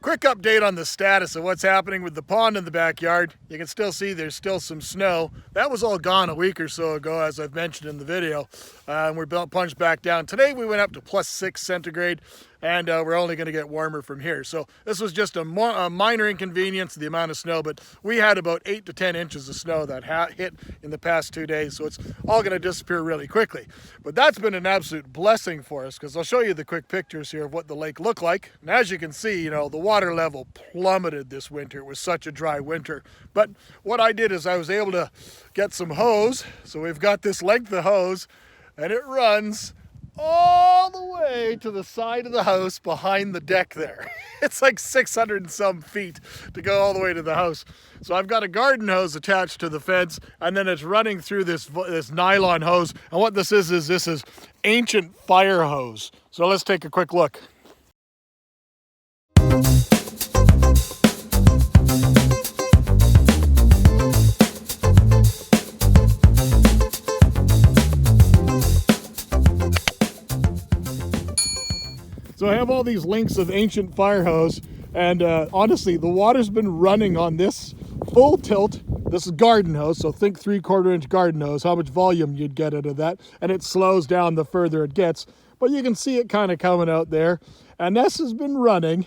Quick update on the status of what's happening with the pond in the backyard. You can still see there's still some snow. That was all gone a week or so ago, as I've mentioned in the video. And we're plunged back down. Today we went up to +6 centigrade, and we're only going to get warmer from here. So this was just a minor inconvenience, the amount of snow, but we had about 8 to 10 inches of snow that hit in the past 2 days, so it's all going to disappear really quickly. But that's been an absolute blessing for us, because I'll show you the quick pictures here of what the lake looked like. And as you can see, the water level plummeted this winter. It was such a dry winter. But what I did is I was able to get some hose. So we've got this length of hose, and it runs all the way to the side of the house behind the deck there. It's like 600 and some feet to go all the way to the house. So I've got a garden hose attached to the fence, and then it's running through this nylon hose. And what this is this is ancient fire hose. So let's take a quick look. So I have all these links of ancient fire hose, and honestly, the water's been running on this full tilt. This is garden hose, so think 3/4 inch garden hose, how much volume you'd get out of that, and it slows down the further it gets. But you can see it kind of coming out there, and this has been running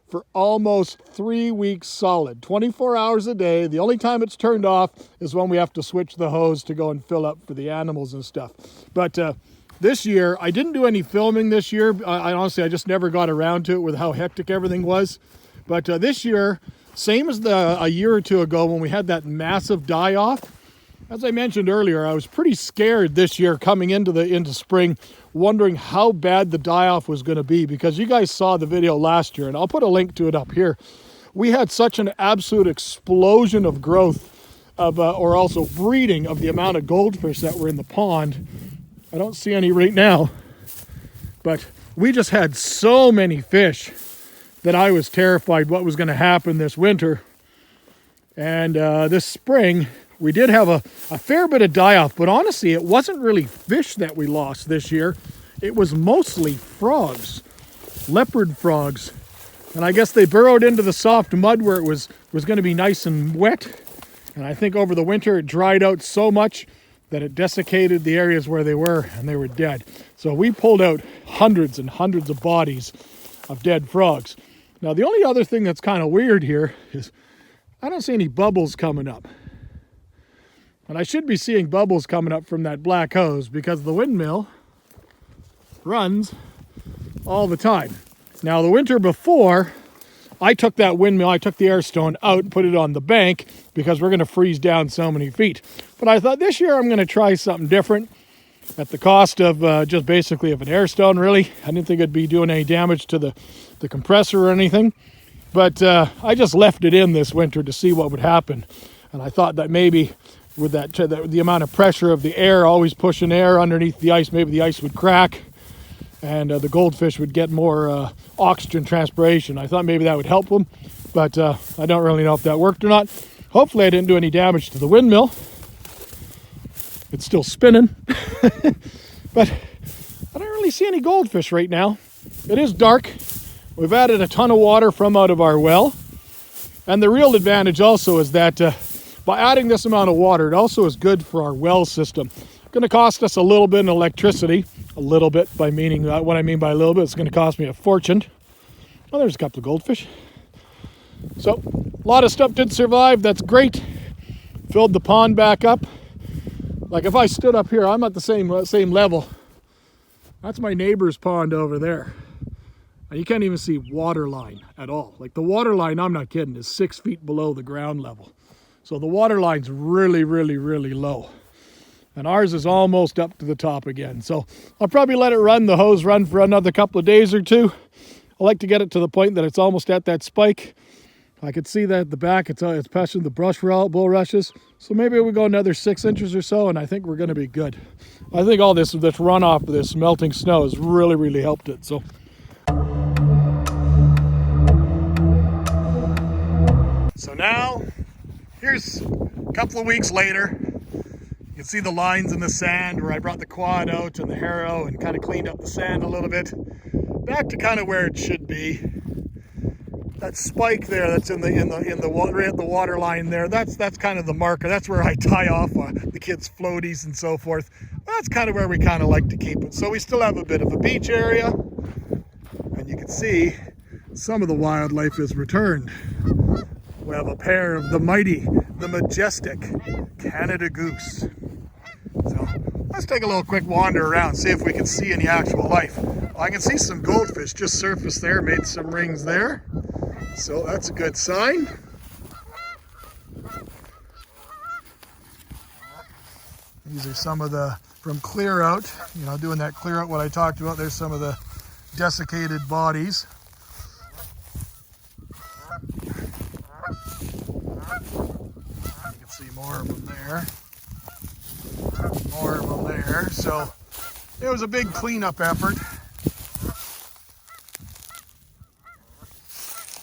for almost 3 weeks solid, 24 hours a day. The only time it's turned off is when we have to switch the hose to go and fill up for the animals and stuff. But this year, I didn't do any filming this year. I honestly just never got around to it with how hectic everything was. But this year, same as a year or two ago when we had that massive die-off, as I mentioned earlier, I was pretty scared this year coming into spring, wondering how bad the die-off was going to be, because you guys saw the video last year, and I'll put a link to it up here. We had such an absolute explosion of growth or also breeding of the amount of goldfish that were in the pond. I don't see any right now, but we just had so many fish that I was terrified what was going to happen this winter. And this spring, we did have a fair bit of die-off, but honestly, it wasn't really fish that we lost this year. It was mostly frogs, leopard frogs. And I guess they burrowed into the soft mud where it was going to be nice and wet. And I think over the winter, it dried out so much that it desiccated the areas where they were, and they were dead. So we pulled out hundreds and hundreds of bodies of dead frogs. Now, the only other thing that's kind of weird here is I don't see any bubbles coming up. And I should be seeing bubbles coming up from that black hose, because the windmill runs all the time. Now, the winter before, I took that windmill, I took the air stone out and put it on the bank because we're going to freeze down so many feet. But I thought this year I'm going to try something different at the cost of just basically of an air stone, really. I didn't think it'd be doing any damage to the compressor or anything. But I just left it in this winter to see what would happen. And I thought that maybe with the amount of pressure of the air, always pushing air underneath the ice, maybe the ice would crack and the goldfish would get more oxygen transpiration. I thought maybe that would help them, but I don't really know if that worked or not. Hopefully I didn't do any damage to the windmill. It's still spinning, but I don't really see any goldfish right now. It is dark. We've added a ton of water from out of our well, and the real advantage also is that by adding this amount of water, it also is good for our well system. It's going to cost us a little bit in electricity. A little bit, by meaning what I mean by a little bit, it's going to cost me a fortune. Oh, there's a couple of goldfish. So, a lot of stuff did survive. That's great. Filled the pond back up. Like if I stood up here, I'm at the same level. That's my neighbor's pond over there. And you can't even see water line at all. Like the water line, I'm not kidding, is 6 feet below the ground level. So the water line's really, really, really low. And ours is almost up to the top again. So I'll probably let it run, the hose run for another couple of days or two. I like to get it to the point that it's almost at that spike. I could see that at the back, it's passing the bulrushes. So maybe we go another 6 inches or so, and I think we're gonna be good. I think all this runoff of this melting snow has really, really helped it. So now, here's a couple of weeks later. You can see the lines in the sand where I brought the quad out and the harrow and kind of cleaned up the sand a little bit. Back to kind of where it should be. that spike there that's in the right at the water line there, that's kind of the marker. That's where I tie off the kids' floaties and so forth. That's kind of where we kind of like to keep it. So we still have a bit of a beach area, and you can see some of the wildlife is returned. We have a pair of the majestic Canada goose. So let's take a little quick wander around, see if we can see any actual life. I can see some goldfish just surfaced there, made some rings there. So that's a good sign. These are some of the, from clear out, you know, doing that clear out what I talked about. There's some of the desiccated bodies. You can see more of them there. More of them there. So it was a big cleanup effort.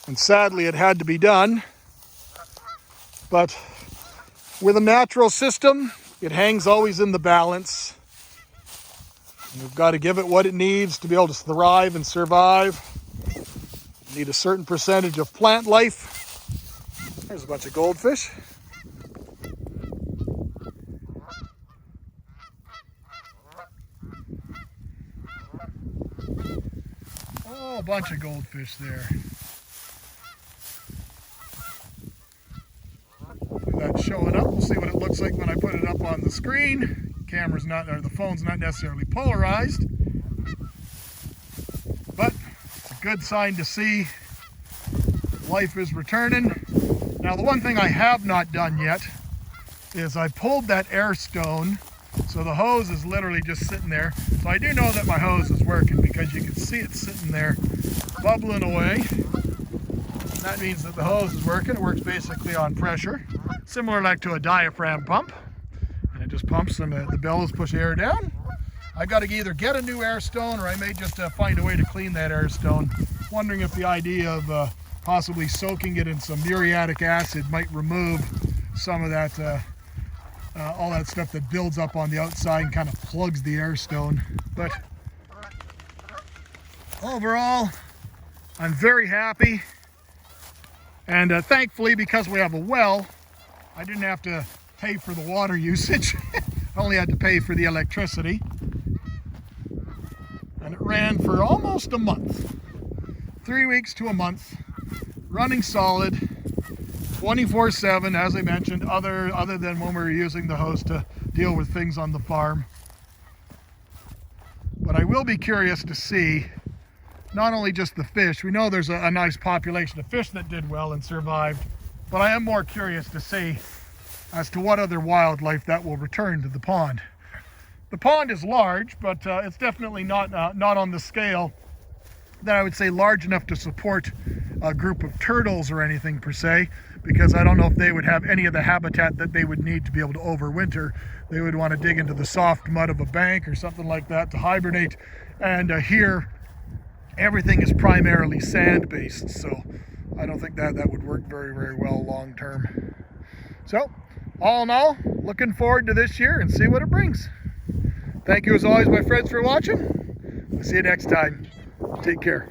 And sadly it had to be done. But with a natural system, it hangs always in the balance. And we've got to give it what it needs to be able to thrive and survive. You need a certain percentage of plant life. There's a bunch of goldfish. Oh, a bunch of goldfish there. That's showing up. We'll see what it looks like when I put it up on the screen. Camera's not, or the phone's not necessarily polarized, but it's a good sign to see life is returning. Now, the one thing I have not done yet is I pulled that air stone, so the hose is literally just sitting there. So I do know that my hose is working because you can see it sitting there bubbling away. That means that the hose is working. It works basically on pressure, similar like to a diaphragm pump, and it just pumps and the bellows push air down. I've got to either get a new air stone, or I may just find a way to clean that air stone. Wondering if the idea of possibly soaking it in some muriatic acid might remove some of that, all that stuff that builds up on the outside and kind of plugs the air stone. But overall, I'm very happy. And thankfully, because we have a well, I didn't have to pay for the water usage. I only had to pay for the electricity. And it ran for almost a month. 3 weeks to a month, running solid, 24/7, as I mentioned, other than when we were using the hose to deal with things on the farm. But I will be curious to see not only just the fish. We know there's a nice population of fish that did well and survived, but I am more curious to see as to what other wildlife that will return to the pond. The pond is large, but it's definitely not on the scale that I would say large enough to support a group of turtles or anything per se, because I don't know if they would have any of the habitat that they would need to be able to overwinter. They would want to dig into the soft mud of a bank or something like that to hibernate. And here, everything is primarily sand-based, so I don't think that would work very, very well long term. So, all in all, looking forward to this year and see what it brings. Thank you as always, my friends, for watching. I'll see you next time. Take care.